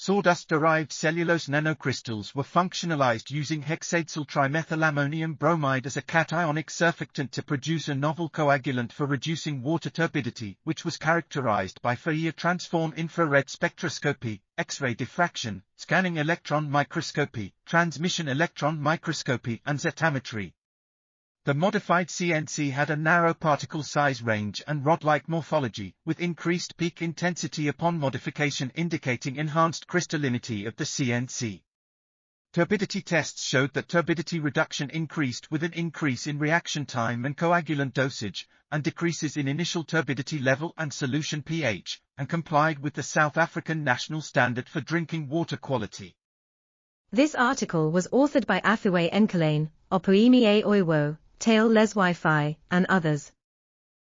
Sawdust-derived cellulose nanocrystals were functionalized using hexadecyl trimethylammonium bromide as a cationic surfactant to produce a novel coagulant for reducing water turbidity, which was characterized by Fourier-transform infrared spectroscopy, X-ray diffraction, scanning electron microscopy, transmission electron microscopy, and zetametry. The modified CNC had a narrow particle size range and rod-like morphology, with increased peak intensity upon modification indicating enhanced crystallinity of the CNC. Turbidity tests showed that turbidity reduction increased with an increase in reaction time and coagulant dosage, and decreases in initial turbidity level and solution pH, and complied with the South African National Standard for Drinking Water Quality. This article was authored by Aphiwe Nkalane, Opeyemi Oyewo, Taile Leswifi, and others.